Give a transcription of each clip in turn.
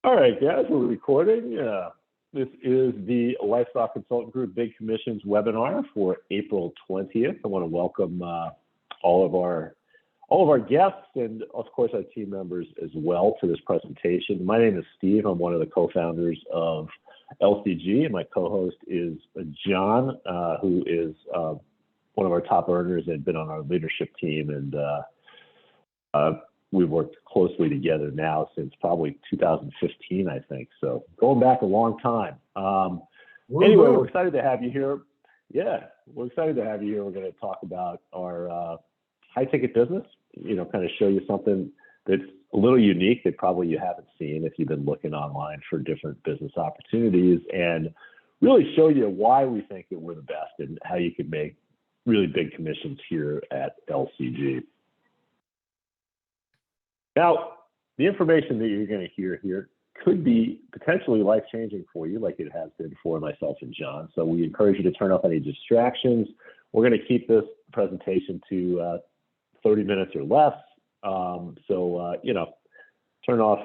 All right, guys, we're recording. This is the Livestock Consultant Group Big Commissions webinar for April 20th. I want to welcome all of our guests and, of course, our team members as well to this presentation. My name is Steve. I'm one of the co-founders of LCG, and my co-host is John, who is one of our top earners and been on our leadership team, and we've worked closely together now since probably 2015, I think. So going back a long time. Anyway, we're excited to have you here. Yeah, we're excited to have you here. We're going to talk about our high-ticket business, kind of show you something that's a little unique that probably you haven't seen if you've been looking online for different business opportunities, and really show you why we think that we're the best and how you can make really big commissions here at LCG. Now, the information that you're going to hear here could be potentially life-changing for you, like it has been for myself and John. So we encourage you to turn off any distractions. We're going to keep this presentation to 30 minutes or less. Turn off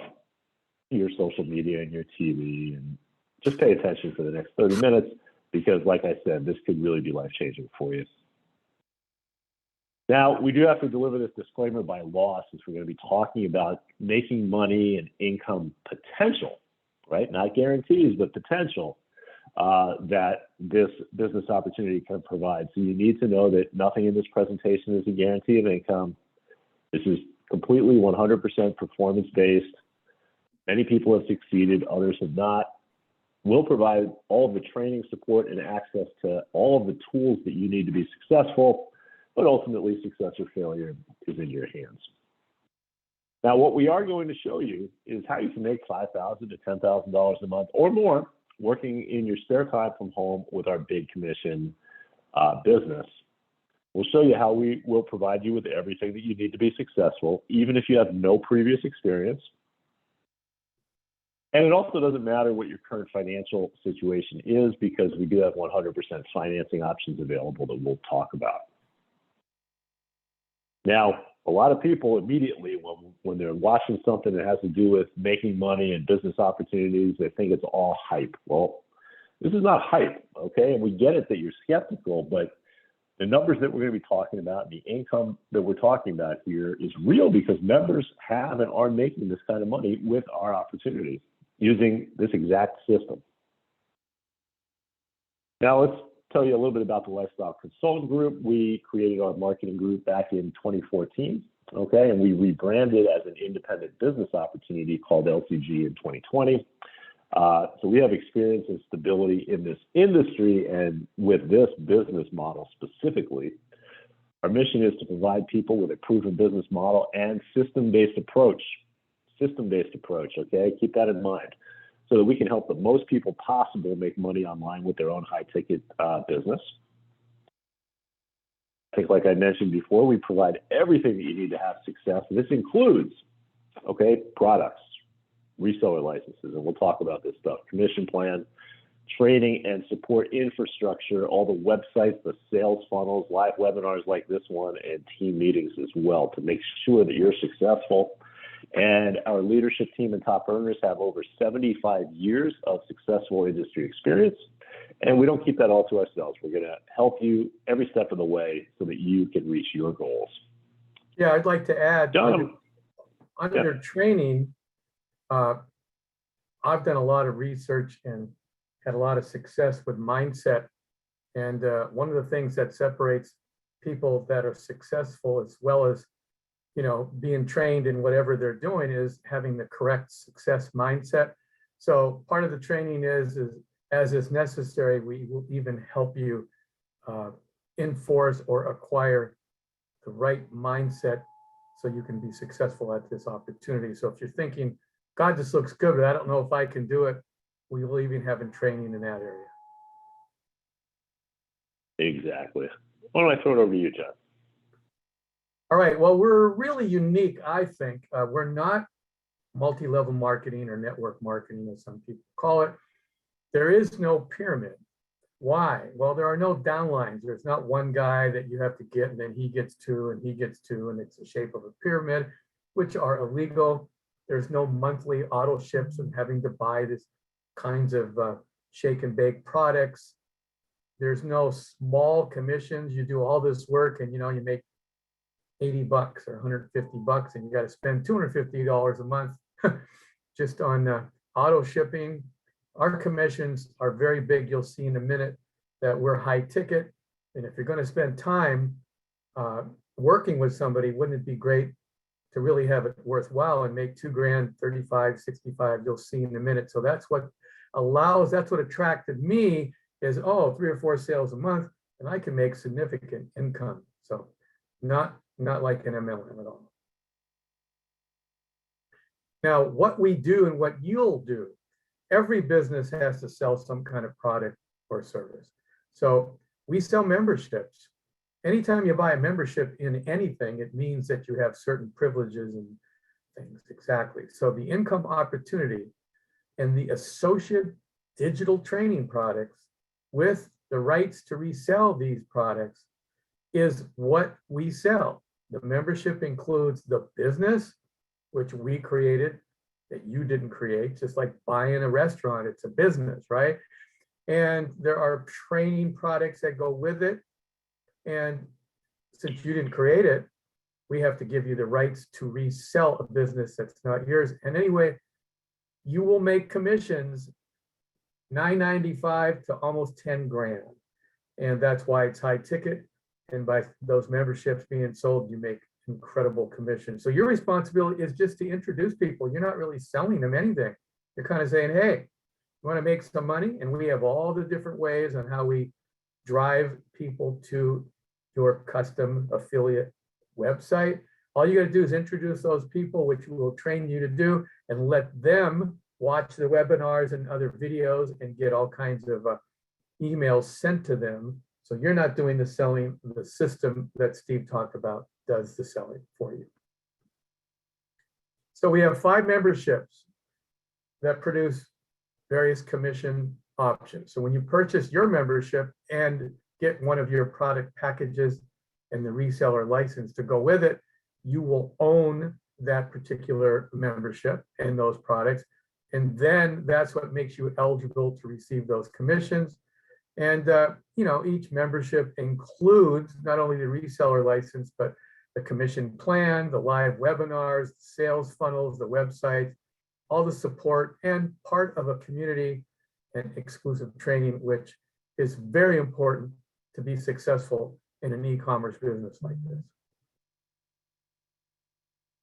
your social media and your TV and just pay attention for the next 30 minutes because, like I said, this could really be life-changing for you. Now, we do have to deliver this disclaimer by law since we're going to be talking about making money and income potential, right? Not guarantees, but potential that this business opportunity can provide. So you need to know that nothing in this presentation is a guarantee of income. This is completely 100% performance-based. Many people have succeeded, others have not. We'll provide all of the training, support, and access to all of the tools that you need to be successful, but ultimately success or failure is in your hands. Now, what we are going to show you is how you can make $5,000 to $10,000 a month or more working in your spare time from home with our Big Commission business. We'll show you how we will provide you with everything that you need to be successful, even if you have no previous experience. And it also doesn't matter what your current financial situation is because we do have 100% financing options available that we'll talk about. Now, a lot of people immediately, when they're watching something that has to do with making money and business opportunities, they think it's all hype. Well, this is not hype, okay? And we get it that you're skeptical, but the numbers that we're going to be talking about, the income that we're talking about here is real because members have and are making this kind of money with our opportunities using this exact system. Now, let's tell you a little bit about the Livestock Consultant Group. We created our marketing group back in 2014, okay, and we rebranded as an independent business opportunity called LCG in 2020. So we have experience and stability in this industry, and with this business model specifically, our mission is to provide people with a proven business model and system-based approach. System-based approach, okay? Keep that in mind, so that we can help the most people possible make money online with their own high-ticket business. I think, like I mentioned before, we provide everything that you need to have success. This includes, okay, products, reseller licenses, and we'll talk about this stuff, commission plan, training and support infrastructure, all the websites, the sales funnels, live webinars like this one, and team meetings as well to make sure that you're successful. And our leadership team and top earners have over 75 years of successful industry experience. And we don't keep that all to ourselves. We're going to help you every step of the way so that you can reach your goals. Yeah, I'd like to add, under training, I've done a lot of research and had a lot of success with mindset. And one of the things that separates people that are successful as well as being trained in whatever they're doing is having the correct success mindset. So part of the training is as is necessary, we will even help you enforce or acquire the right mindset so you can be successful at this opportunity. So if you're thinking, God, this looks good, but I don't know if I can do it, we will even have training in that area. Exactly. Why don't I throw it over to you, John? All right, well, we're really unique, I think. We're not multi-level marketing or network marketing, as some people call it. There is no pyramid. Why? Well, there are no downlines. There's not one guy that you have to get, and then he gets two, and he gets two, and it's the shape of a pyramid, which are illegal. There's no monthly auto ships and having to buy this kinds of shake and bake products. There's no small commissions. You do all this work and you make 80 bucks or 150 bucks and you got to spend $250 a month just on auto shipping. Our commissions are very big. You'll see in a minute that we're high ticket. And if you're going to spend time working with somebody, wouldn't it be great to really have it worthwhile and make $2 grand, 35, 65, you'll see in a minute. So that's what attracted me is, 3 or 4 sales a month and I can make significant income. So not like an MLM at all. Now, what we do and what you'll do, every business has to sell some kind of product or service. So we sell memberships. Anytime you buy a membership in anything, it means that you have certain privileges and things. Exactly. So the income opportunity and the associate digital training products with the rights to resell these products is what we sell. The membership includes the business, which we created, that you didn't create, just like buying a restaurant, it's a business, right? And there are training products that go with it. And since you didn't create it, we have to give you the rights to resell a business that's not yours. And anyway, you will make commissions $9.95 to almost 10 grand. And that's why it's high ticket. And by those memberships being sold, you make incredible commission. So your responsibility is just to introduce people. You're not really selling them anything. You're kind of saying, hey, you want to make some money? And we have all the different ways on how we drive people to your custom affiliate website. All you got to do is introduce those people, which we will train you to do, and let them watch the webinars and other videos and get all kinds of emails sent to them. So you're not doing the selling. The system that Steve talked about does the selling for you. So we have 5 memberships that produce various commission options. So when you purchase your membership and get one of your product packages and the reseller license to go with it, you will own that particular membership and those products. And then that's what makes you eligible to receive those commissions. And each membership includes not only the reseller license, but the commission plan, the live webinars, sales funnels, the websites, all the support, and part of a community and exclusive training, which is very important to be successful in an e-commerce business like this.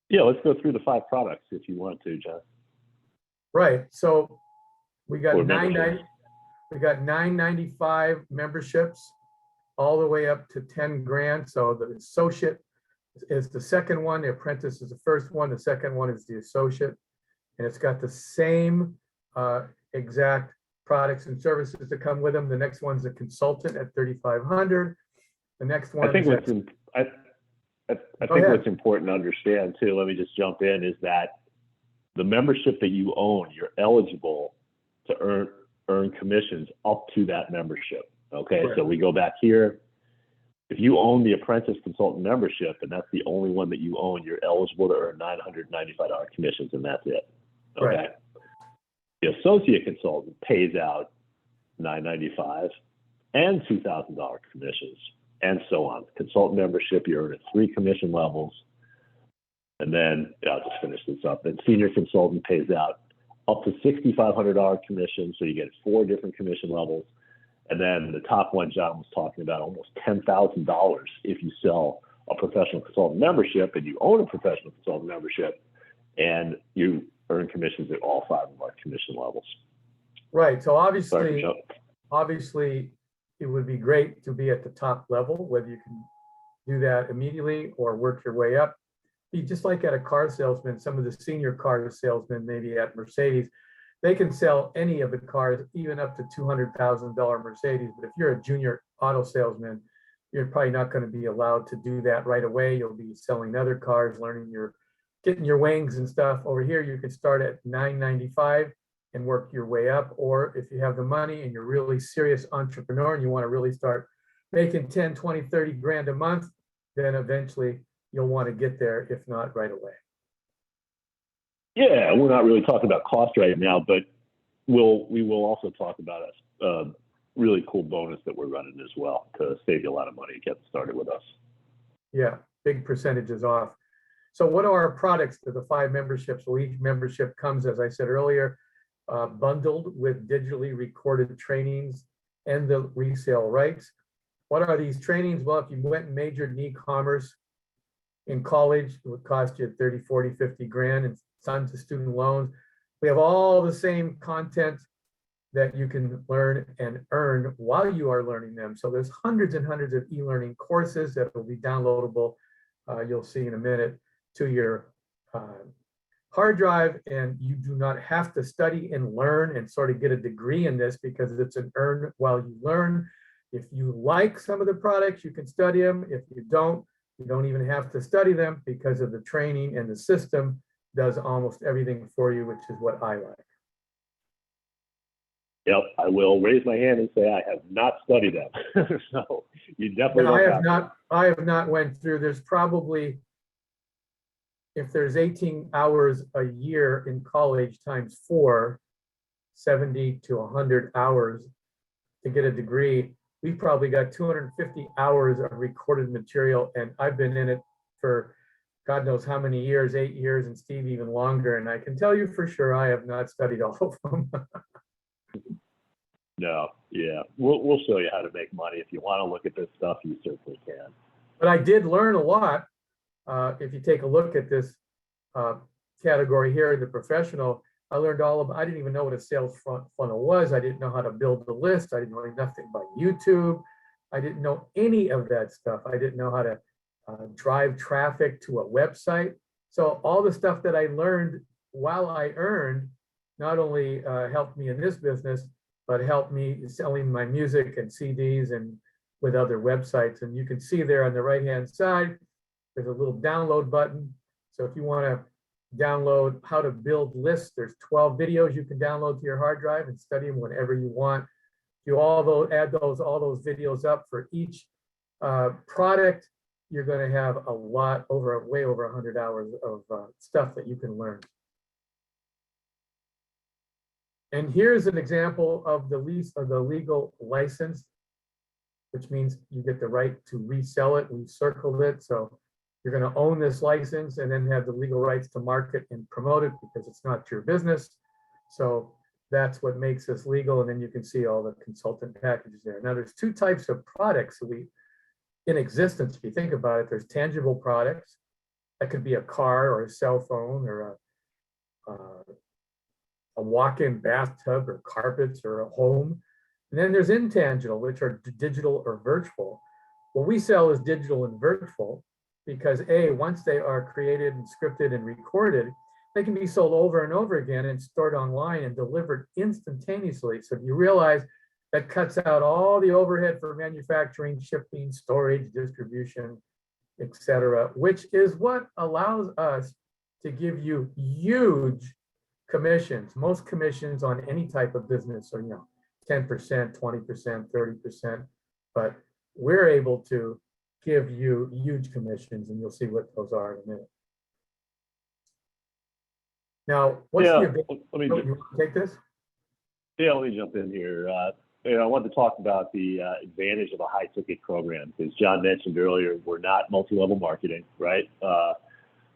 Yeah, let's go through the 5 products if you want to, Jeff. Right. So we got $9.95 memberships all the way up to 10 grand. So the associate is the second one, the apprentice is the first one, the second one is the associate. And it's got the same exact products and services that come with them. The next one's a consultant at $3,500. The next one I think what's important to understand too, let me just jump in, is that the membership that you own, you're eligible to earn commissions up to that membership. Okay, right. So we go back here. If you own the apprentice consultant membership and that's the only one that you own, you're eligible to earn $995 commissions, and that's it. Okay. Right. The associate consultant pays out $995 and $2,000 commissions, and so on. Consultant membership, you earn at 3 commission levels. And then I'll just finish this up. And senior consultant pays out up to $6,500 commission, so you get 4 different commission levels. And then the top one John was talking about, almost $10,000 if you sell a professional consultant membership and you own a professional consultant membership, and you earn commissions at all 5 of our commission levels. Right. So obviously it would be great to be at the top level, whether you can do that immediately or work your way up. Be just like at a car salesman, some of the senior car salesmen, maybe at Mercedes, they can sell any of the cars, even up to $200,000 Mercedes. But if you're a junior auto salesman, you're probably not going to be allowed to do that right away. You'll be selling other cars, getting your wings and stuff. Over here, you could start at $995 and work your way up. Or if you have the money and you're a really serious entrepreneur and you want to really start making 10, 20, 30 grand a month, then eventually you'll want to get there, if not right away. Yeah, we're not really talking about cost right now, but we will also talk about a really cool bonus that we're running as well to save you a lot of money getting started with us. Yeah, big percentages off. So what are our products to the 5 memberships? Well, each membership comes, as I said earlier, bundled with digitally recorded trainings and the resale rights. What are these trainings? Well, if you went and majored in e-commerce in college, it would cost you 30, 40, 50 grand and tons of student loans. We have all the same content that you can learn and earn while you are learning them. So there's hundreds and hundreds of e-learning courses that will be downloadable, you'll see in a minute, to your hard drive. And you do not have to study and learn and sort of get a degree in this, because it's an earn while you learn. If you like some of the products, you can study them. If you don't even have to study them, because of the training, and the system does almost everything for you, which is what I like. Yep, I will raise my hand and say I have not studied them. So you definitely No, don't I have not went through. There's probably, if there's 18 hours a year in college times 4, 70 to 100 hours to get a degree. We've probably got 250 hours of recorded material, and I've been in it for God knows how many years, 8 years, and Steve even longer. And I can tell you for sure, I have not studied all of them. No, yeah, we'll show you how to make money. If you want to look at this stuff, you certainly can. But I did learn a lot. If you take a look at this category here, the professional, I learned all about, I didn't even know what a sales funnel was. I didn't know how to build the list. I didn't know nothing about YouTube. I didn't know any of that stuff. I didn't know how to drive traffic to a website. So all the stuff that I learned while I earned not only helped me in this business, but helped me selling my music and CDs and with other websites. And you can see there on the right-hand side, there's a little download button. So if you want to download how to build lists, there's 12 videos you can download to your hard drive and study them whenever you want. You add all those videos up for each product, you're going to have a lot way over 100 hours of stuff that you can learn. And here's an example of the legal license, which means you get the right to resell it. We circled it. So you're going to own this license and then have the legal rights to market and promote it, because it's not your business. So that's what makes this legal. And then you can see all the consultant packages there. Now there's 2 types of products in existence. If you think about it, there's tangible products. That could be a car or a cell phone or a walk-in bathtub or carpets or a home. And then there's intangible, which are digital or virtual. What we sell is digital and virtual because once they are created and scripted and recorded, they can be sold over and over again and stored online and delivered instantaneously. So if you realize that cuts out all the overhead for manufacturing, shipping, storage, distribution, etc., which is what allows us to give you huge commissions. Most commissions on any type of business are, 10%, 20%, 30%, but we're able to give you huge commissions, and you'll see what those are in a minute. Now, what's the ability? You want to take this? Yeah, let me jump in here. I wanted to talk about the advantage of a high ticket program, because John mentioned earlier, we're not multi-level marketing, right?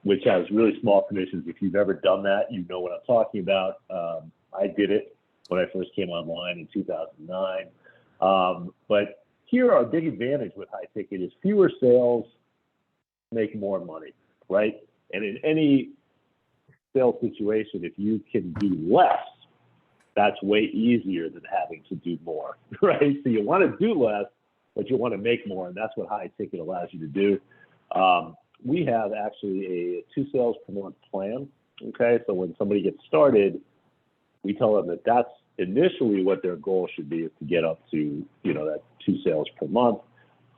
Which has really small commissions. If you've ever done that, you know what I'm talking about. I did it when I first came online in 2009. But here, our big advantage with high ticket is fewer sales make more money, right? And in any sales situation, if you can do less, that's way easier than having to do more, right? So you want to do less, but you want to make more, and that's what high ticket allows you to do. We have actually a 2 sales per month plan, okay? So when somebody gets started, we tell them that that's initially what their goal should be, is to get up to, that 2 sales per month.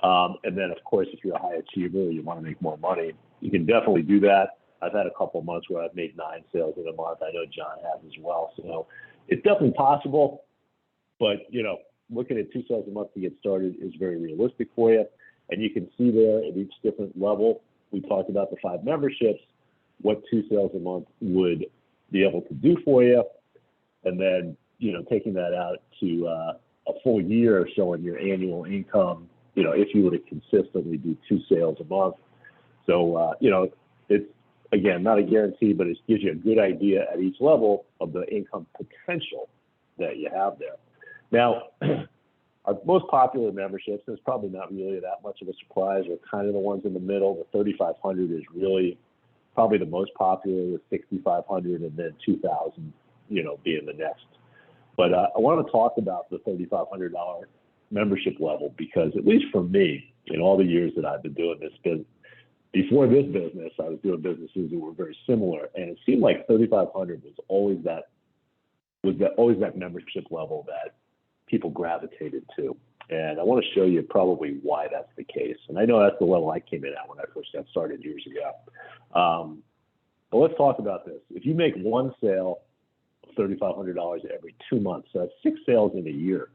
And then, of course, if you're a high achiever, you want to make more money, you can definitely do that. I've had a couple of months where I've made 9 sales in a month. I know John has as well. So it's definitely possible, but, looking at 2 sales a month to get started is very realistic for you. And you can see there at each different level, we talked about the 5 memberships, what 2 sales a month would be able to do for you. And then, taking that out to a full year, showing your annual income, if you were to consistently do 2 sales a month. So, it's, again, not a guarantee, but it gives you a good idea at each level of the income potential that you have there. Now, our most popular memberships, and it's probably not really that much of a surprise, are kind of the ones in the middle. The 3,500 is really probably the most popular, with 6,500 and then 2,000, being the next. But I want to talk about the $3,500 membership level, because at least for me, in all the years that I've been doing this business, before this business, I was doing businesses that were very similar, and it seemed like 3,500 was always that membership level that people gravitated to. And I want to show you probably why that's the case. And I know that's the level I came in at when I first got started years ago. But let's talk about this. If you make one sale of $3,500 every 2 months, so that's 6 sales in a year,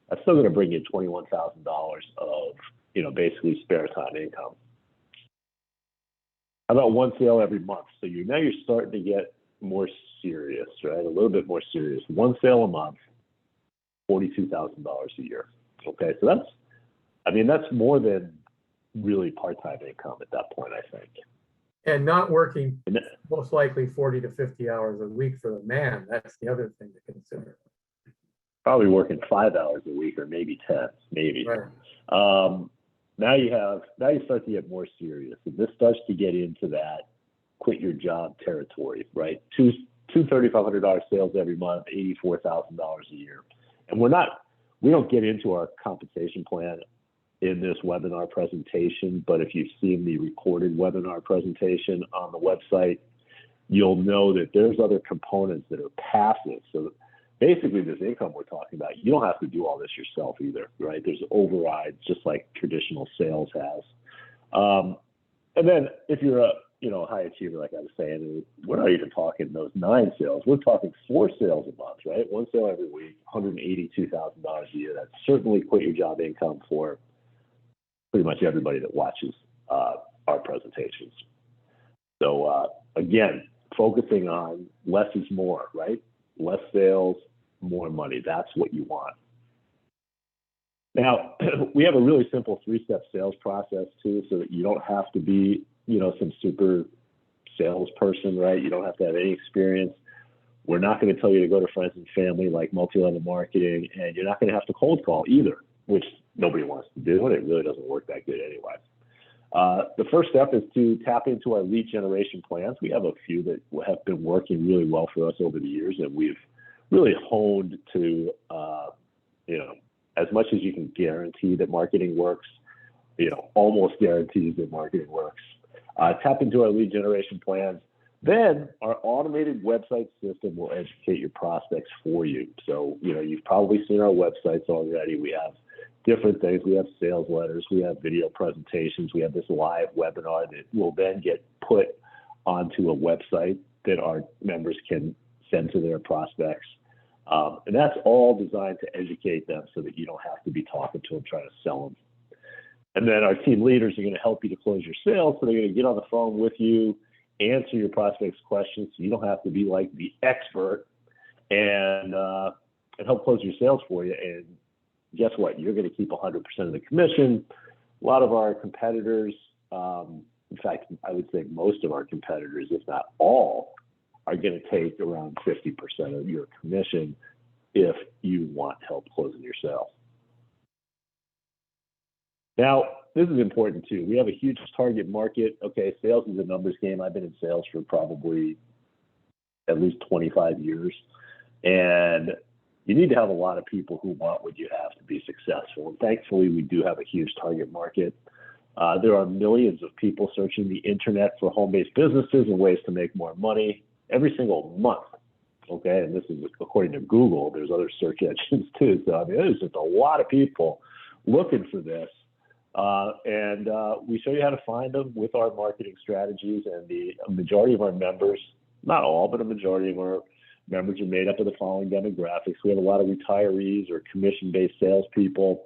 that's still going to bring you $21,000 of, basically spare time income. How about one sale every month? So now you're starting to get more serious, right? A little bit more serious. One sale a month, $42,000 a year. Okay, so that's more than really part-time income at that point, I think. And not working most likely 40 to 50 hours a week for the man. That's the other thing to consider. Probably working 5 hours a week, or maybe 10, maybe. Right. Now you start to get more serious, and this starts to get into that quit your job territory, right? Two $3,500 sales every month, $84,000 a year. And we don't get into our compensation plan in this webinar presentation, but if you've seen the recorded webinar presentation on the website, you'll know that there's other components that are passive. So basically, this income we're talking about, you don't have to do all this yourself either, right? There's overrides, just like traditional sales has. And then if you're a high achiever, like I was saying, we're not even talking those 9 sales. We're talking 4 sales a month, right? 1 sale every week, $182,000 a year. That's certainly quit your job income for pretty much everybody that watches our presentations. So again, focusing on less is more, right? Less sales, more money. That's what you want. Now, we have a really simple 3-step sales process too, so that you don't have to be, some super salesperson, right? You don't have to have any experience. We're not going to tell you to go to friends and family like multi-level marketing, and you're not going to have to cold call either, which nobody wants to do, and it really doesn't work that good anyway. The first step is to tap into our lead generation plans. We have a few that have been working really well for us over the years, and we've really honed to, as much as you can guarantee that marketing works, almost guarantees that marketing works. Tap into our lead generation plans. Then our automated website system will educate your prospects for you. So, you've probably seen our websites already. We have different things. We have sales letters, we have video presentations, we have this live webinar that will then get put onto a website that our members can send to their prospects. And that's all designed to educate them so that you don't have to be talking to them, trying to sell them. And then our team leaders are going to help you to close your sales. So they're going to get on the phone with you, answer your prospects' questions, so you don't have to be like the expert, and help close your sales for you. And guess what? You're going to keep 100% of the commission. A lot of our competitors, in fact, I would say most of our competitors, if not all, are going to take around 50% of your commission if you want help closing your sale. Now, this is important too. We have a huge target market. Okay, sales is a numbers game. I've been in sales for probably at least 25 years. And you need to have a lot of people who want what you have to be successful. And thankfully, we do have a huge target market. There are millions of people searching the internet for home-based businesses and ways to make more money every single month. Okay, and this is according to Google. There's other search engines too. So there's just a lot of people looking for this. And we show you how to find them with our marketing strategies. And the majority of our members, not all, but a majority of our members are made up of the following demographics. We have a lot of retirees or commission-based salespeople,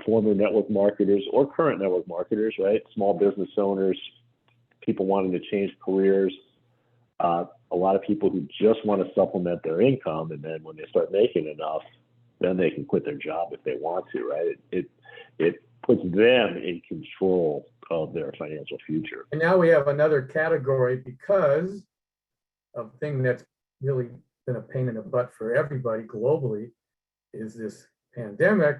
former network marketers or current network marketers, right? Small business owners, people wanting to change careers. a lot of people who just want to supplement their income, and then when they start making enough, then they can quit their job if they want to, right? It puts them in control of their financial future. And now we have another category because of thing that's really been a pain in the butt for everybody globally is this pandemic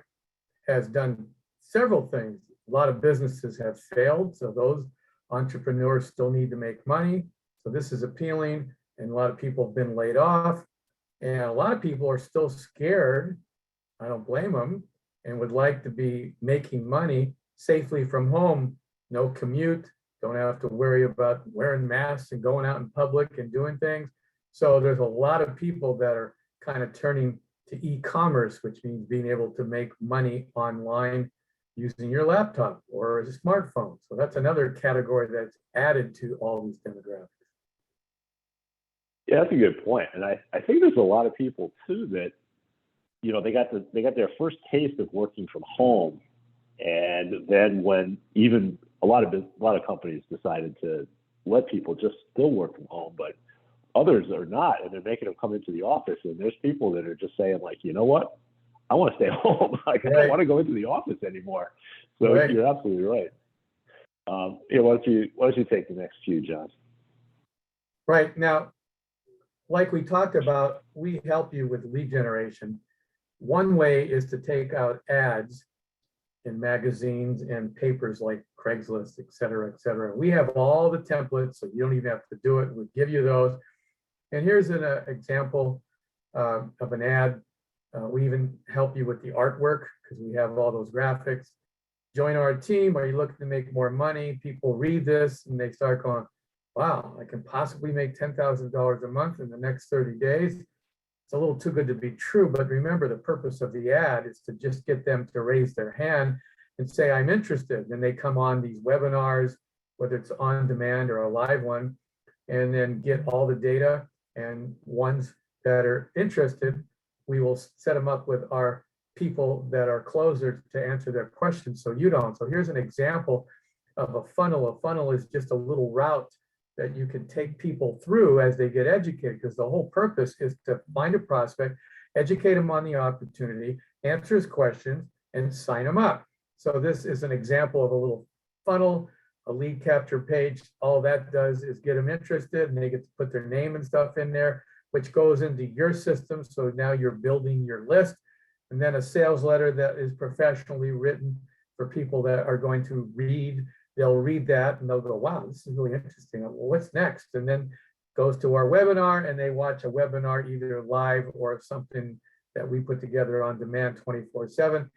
has done several things. A lot of businesses have failed, so those entrepreneurs still need to make money. So this is appealing, and a lot of people have been laid off, and a lot of people are still scared. I don't blame them, and would like to be making money safely from home. No commute, don't have to worry about wearing masks and going out in public and doing things. So there's a lot of people that are kind of turning to e-commerce, which means being able to make money online using your laptop or a smartphone. So that's another category that's added to all these demographics. Yeah, that's a good point. And I think there's a lot of people too that, you know, they got their first taste of working from home. And then when even a lot of companies decided to let people just still work from home, but others are not, and they're making them come into the office. And there's people that are just saying, like, you know what, I want to stay home. Like, I don't want to go into the office anymore. So you're absolutely right. Yeah, why don't you take the next few, John? Right now, like we talked about, we help you with lead generation. One way is to take out ads in magazines and papers like Craigslist, et cetera, et cetera. We have all the templates, so you don't even have to do it. We give you those. And here's an example of an ad. We even help you with the artwork because we have all those graphics. Join our team. Are you looking to make more money? People read this and they start going, wow, I can possibly make $10,000 a month in the next 30 days. It's a little too good to be true, but remember the purpose of the ad is to just get them to raise their hand and say, I'm interested. Then they come on these webinars, whether it's on demand or a live one, and then get all the data. And ones that are interested, we will set them up with our people that are closers to answer their questions so you don't. So here's an example of a funnel. A funnel is just a little route that you can take people through as they get educated, because the whole purpose is to find a prospect, educate them on the opportunity, answer his questions, and sign them up. So this is an example of a little funnel, a lead capture page. All that does is get them interested, and they get to put their name and stuff in there, which goes into your system. So now you're building your list, and then a sales letter that is professionally written for people that are going to read. They'll read that and they'll go, wow, this is really interesting. Well, what's next? And then goes to our webinar, and they watch a webinar either live or something that we put together on demand 24/7.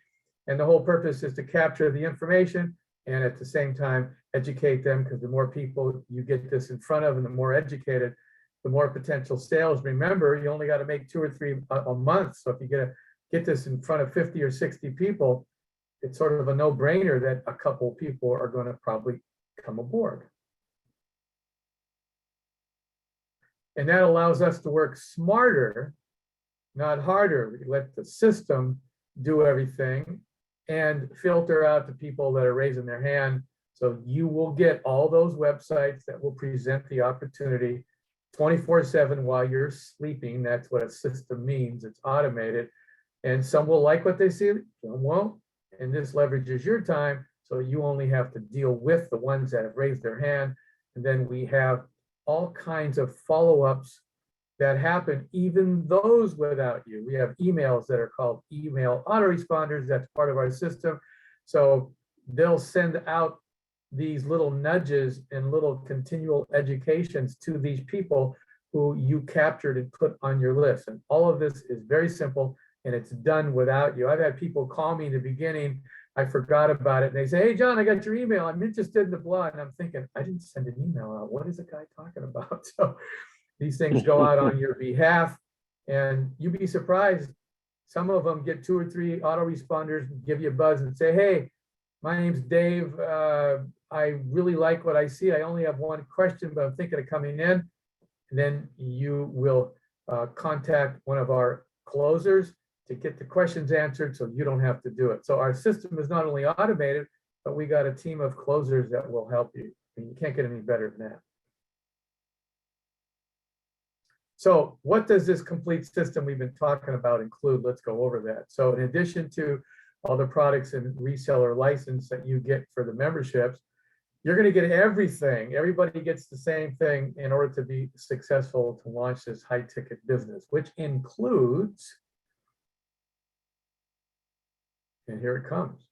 And the whole purpose is to capture the information and at the same time educate them, because the more people you get this in front of and the more educated, the more potential sales. Remember, you only got to make 2 or 3 a month. So if you get this in front of 50 or 60 people, it's sort of a no-brainer that a couple of people are going to probably come aboard. And that allows us to work smarter, not harder. We let the system do everything and filter out the people that are raising their hand. So you will get all those websites that will present the opportunity 24/7 while you're sleeping. That's what a system means. It's automated. And some will like what they see, some won't. And this leverages your time, so you only have to deal with the ones that have raised their hand. And then we have all kinds of follow-ups that happen, even those without you. We have emails that are called email autoresponders. That's part of our system. So they'll send out these little nudges and little continual educations to these people who you captured and put on your list. And all of this is very simple, and it's done without you. I've had people call me in the beginning, I forgot about it, and they say, hey, John, I got your email. I'm interested in the blog. And I'm thinking, I didn't send an email out. What is the guy talking about? So these things go out on your behalf, and you'd be surprised. Some of them get 2 or 3 autoresponders, give you a buzz and say, hey, my name's Dave. I really like what I see. I only have one question, but I'm thinking of coming in. And then you will contact one of our closers to get the questions answered so you don't have to do it. So our system is not only automated, but we got a team of closers that will help you. And you can't get any better than that. So what does this complete system we've been talking about include? Let's go over that. So in addition to all the products and reseller license that you get for the memberships, you're going to get everything. Everybody gets the same thing in order to be successful to launch this high ticket business, which includes, and here it comes.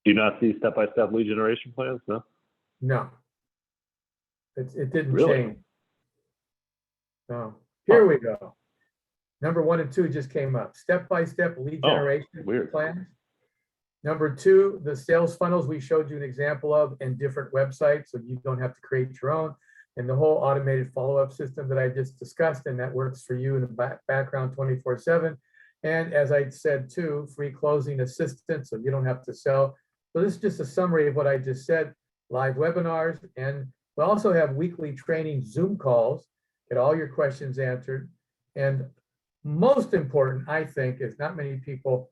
Do you not see step-by-step lead generation plans? No. No, it didn't Really? change. No. Here we go. Number 1 and 2 just came up. Step-by-step lead generation plans. Number 2, the sales funnels we showed you an example of in different websites, so you don't have to create your own. And the whole automated follow-up system that I just discussed, and that works for you in the background 24/7. And as I said too, free closing assistance, so you don't have to sell. So this is just a summary of what I just said. Live webinars, and we also have weekly training Zoom calls, get all your questions answered. And most important, I think, is not many people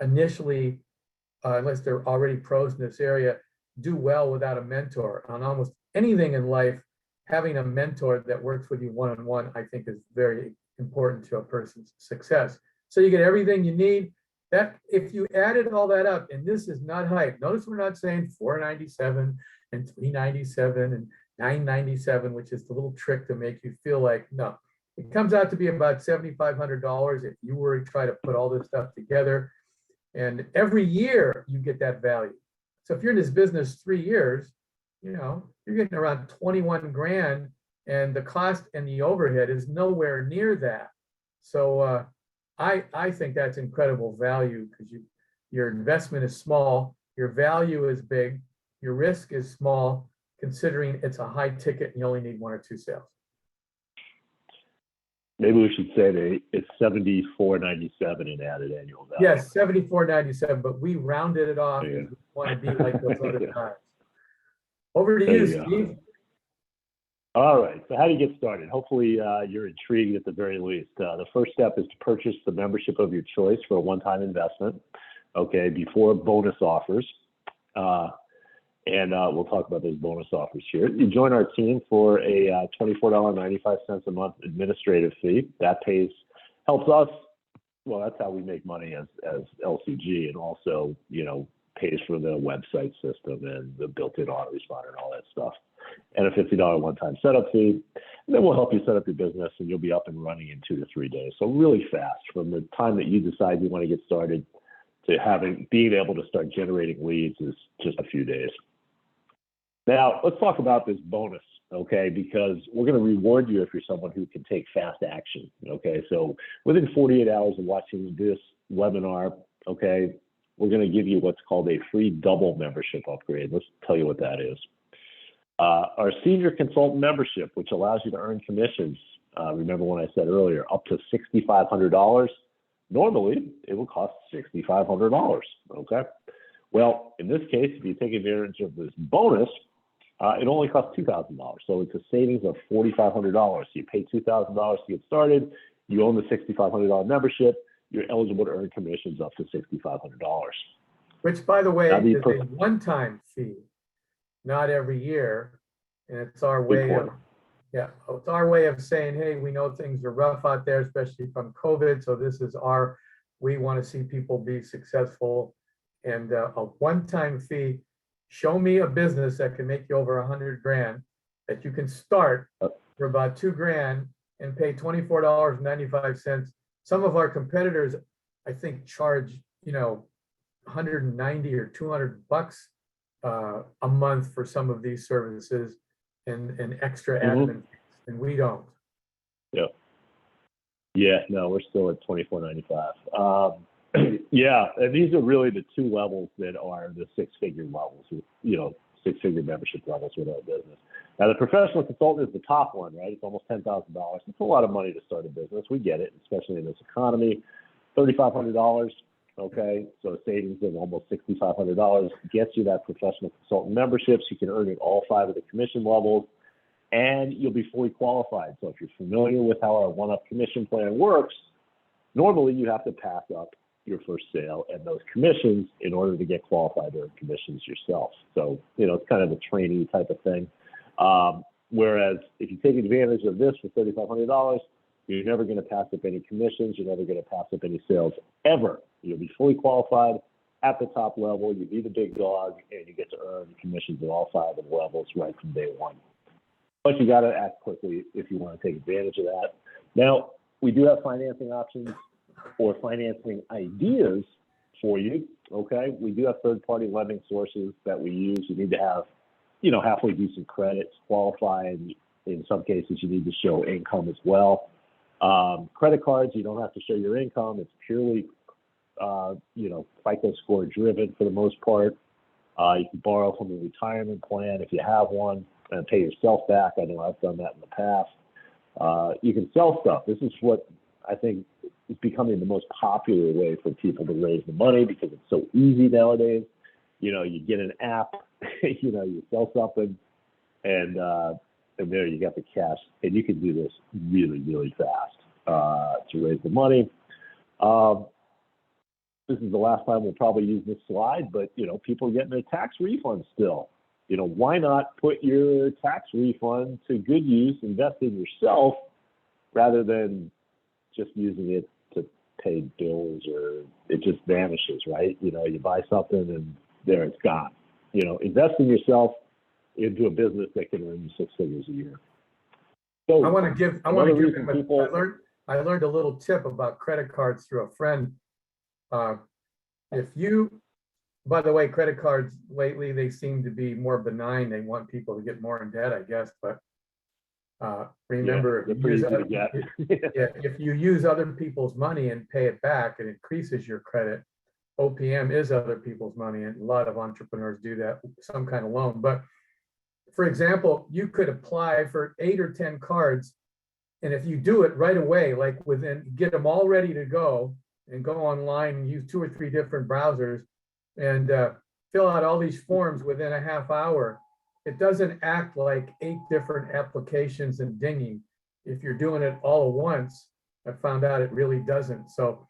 initially, unless they're already pros in this area, do well without a mentor. On almost anything in life, having a mentor that works with you one-on-one, I think, is very important to a person's success. So you get everything you need. That if you added all that up, and this is not hype. Notice we're not saying $497 and $397 and $997, which is the little trick to make you feel like, no. It comes out to be about $7,500 if you were to try to put all this stuff together. And every year you get that value. So if you're in this business 3 years, you know, you're getting around 21 grand, and the cost and the overhead is nowhere near that. So I think that's incredible value, because your investment is small, your value is big, your risk is small, considering it's a high ticket and you only need 1 or 2 sales. Maybe we should say that it's $74.97 in added annual value. Yes, $74.97, but we rounded it off because we want to be like those other times. Over to you, Steve. All right, so how do you get started? Hopefully you're intrigued at the very least. The first step is to purchase the membership of your choice for a one-time investment, okay, before bonus offers. And we'll talk about those bonus offers here. You join our team for a $24.95 a month administrative fee. That helps us. Well, that's how we make money as LCG, and also, you know, pays for the website system and the built-in autoresponder and all that stuff. And a $50 one-time setup fee. And then we'll help you set up your business, and you'll be up and running in 2 to 3 days. So really fast, from the time that you decide you want to get started to being able to start generating leads is just a few days. Now, let's talk about this bonus, okay? Because we're going to reward you if you're someone who can take fast action, okay? So within 48 hours of watching this webinar, okay, we're going to give you what's called a free double membership upgrade. Let's tell you what that is. Our senior consultant membership, which allows you to earn commissions, remember when I said earlier, up to $6,500. Normally, it will cost $6,500, okay? Well, in this case, if you take advantage of this bonus, it only costs $2,000. So it's a savings of $4,500. So you pay $2,000 to get started. You own the $6,500 membership. You're eligible to earn commissions up to $6,500. Which, by the way, is a one-time fee, not every year. And it's our way of, it's our way of saying, hey, we know things are rough out there, especially from COVID. So this is we want to see people be successful. And a one-time fee. Show me a business that can make you over 100 grand, that you can start for about 2 grand and pay $24.95. Some of our competitors, I think, charge, you know, 190 or 200 bucks a month for some of these services and extra admin, and we don't. Yeah, no, we're still at $24.95. Yeah, and these are really the 2 levels that are the 6-figure levels, you know, 6-figure membership levels with our business. Now, the professional consultant is the top one, right? It's almost $10,000. It's a lot of money to start a business. We get it, especially in this economy. $3,500, okay? So a savings of almost $6,500 gets you that professional consultant membership. So you can earn at all 5 of the commission levels, and you'll be fully qualified. So if you're familiar with how our one-up commission plan works, normally you have to pass up your first sale and those commissions in order to get qualified to earn commissions yourself. So, you know, it's kind of a trainee type of thing. Whereas if you take advantage of this for $3,500, you're never going to pass up any commissions. You're never going to pass up any sales ever. You'll be fully qualified at the top level. You be the big dog, and you get to earn commissions at all 5 of the levels right from day one. But you got to act quickly if you want to take advantage of that. Now, we do have financing options or financing ideas for you. Okay, we do have third-party lending sources that we use. You need to have, halfway decent credit to qualify, and in some cases, you need to show income as well. Credit cards, you don't have to show your income. It's purely, FICO score driven for the most part. You can borrow from a retirement plan if you have one and pay yourself back. I know I've done that in the past. You can sell stuff. This is what I think is becoming the most popular way for people to raise the money because it's so easy nowadays. You get an app, you sell something, and there you got the cash, and you can do this really, really fast to raise the money. This is the last time we'll probably use this slide, but people are getting their tax refund still. Why not put your tax refund to good use, invest in yourself, rather than just using it to pay bills, or it just vanishes, right? You buy something and there it's gone. Invest in yourself into a business that can earn you 6 figures a year. So I want to give I learned a little tip about credit cards through a friend. By the way, credit cards lately, they seem to be more benign. They want people to get more in debt, I guess. But remember, if you use other people's money and pay it back, it increases your credit. OPM is other people's money, and a lot of entrepreneurs do that, some kind of loan. But for example, you could apply for 8 or 10 cards, and if you do it right away, like get them all ready to go, and go online and use 2 or 3 different browsers and fill out all these forms within a half hour, it doesn't act like 8 different applications and dinging. If you're doing it all at once, I found out it really doesn't. So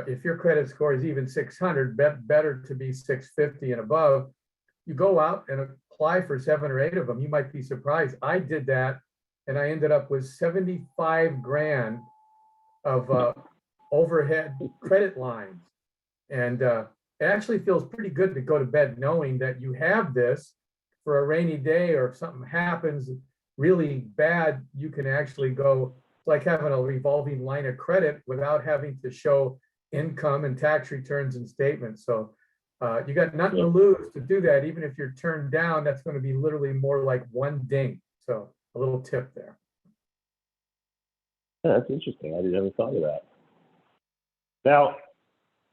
if your credit score is even 600, better to be 650 and above. You go out and apply for 7 or 8 of them. You might be surprised. I did that, and I ended up with 75 grand of overhead credit lines. And it actually feels pretty good to go to bed knowing that you have this for a rainy day, or if something happens really bad, you can actually go. It's like having a revolving line of credit without having to show income and tax returns and statements. So you got nothing to lose to do that. Even if you're turned down, that's going to be literally more like 1 ding. So a little tip there. Yeah, that's interesting. I never thought of that. Now,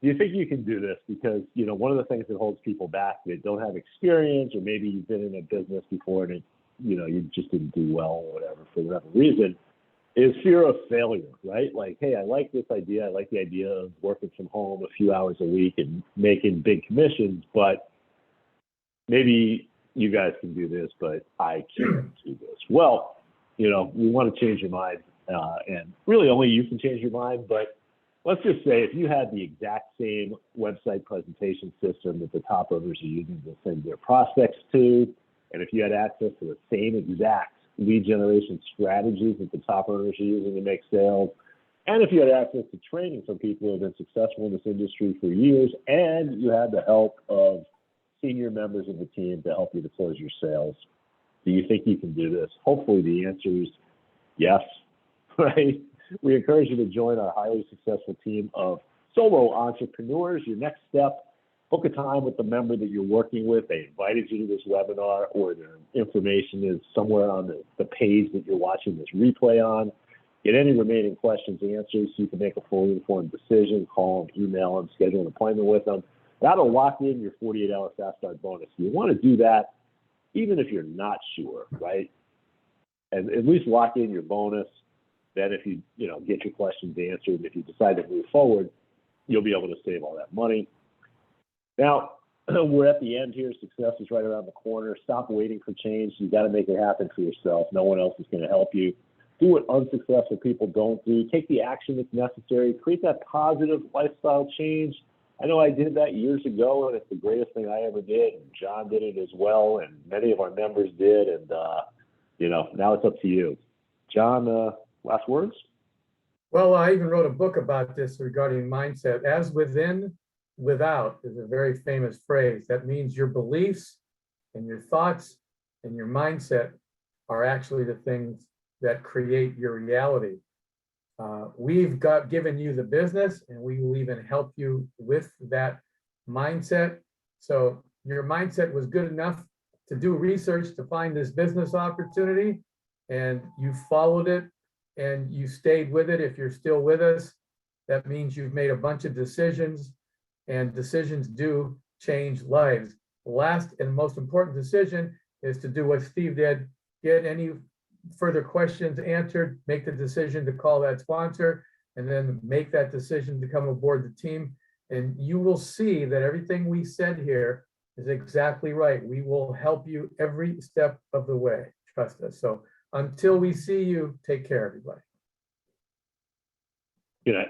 do you think you can do this? Because, one of the things that holds people back, they don't have experience, or maybe you've been in a business before and you just didn't do well or whatever, for whatever reason, is fear of failure, right? Like, hey, I like this idea. I like the idea of working from home a few hours a week and making big commissions, but maybe you guys can do this, but I can't do this. Well, we want to change your mind, and really only you can change your mind, but let's just say if you had the exact same website presentation system that the top owners are using to send their prospects to, and if you had access to the same exact lead generation strategies that the top owners are using to make sales, and if you had access to training from people who have been successful in this industry for years, and you had the help of senior members of the team to help you to close your sales, do you think you can do this? Hopefully the answer is yes, right? We encourage you to join our highly successful team of solo entrepreneurs. Your next step, book a time with the member that you're working with. They invited you to this webinar, or their information is somewhere on the page that you're watching this replay on. Get any remaining questions answered so you can make a fully informed decision. Call them, email them, schedule an appointment with them. That'll lock in your 48-hour Fast Start bonus. You want to do that even if you're not sure, right? And at least lock in your bonus. Then if you get your questions answered, if you decide to move forward, you'll be able to save all that money. Now, we're at the end here. Success is right around the corner. Stop waiting for change. You got to make it happen for yourself. No one else is going to help you. Do what unsuccessful people don't do. Take the action that's necessary. Create that positive lifestyle change. I know I did that years ago, and it's the greatest thing I ever did. And John did it as well, and many of our members did. And now it's up to you. John, last words? Well, I even wrote a book about this regarding mindset. As within, without is a very famous phrase. That means your beliefs and your thoughts and your mindset are actually the things that create your reality. We've given you the business, and we will even help you with that mindset. So your mindset was good enough to do research to find this business opportunity, and you followed it and you stayed with it. If you're still with us, that means you've made a bunch of decisions, and decisions do change lives. The last and most important decision is to do what Steve did: get any further questions answered, make the decision to call that sponsor, and then make that decision to come aboard the team. And you will see that everything we said here is exactly right. We will help you every step of the way. Trust us. So until we see you, take care, everybody. Good night.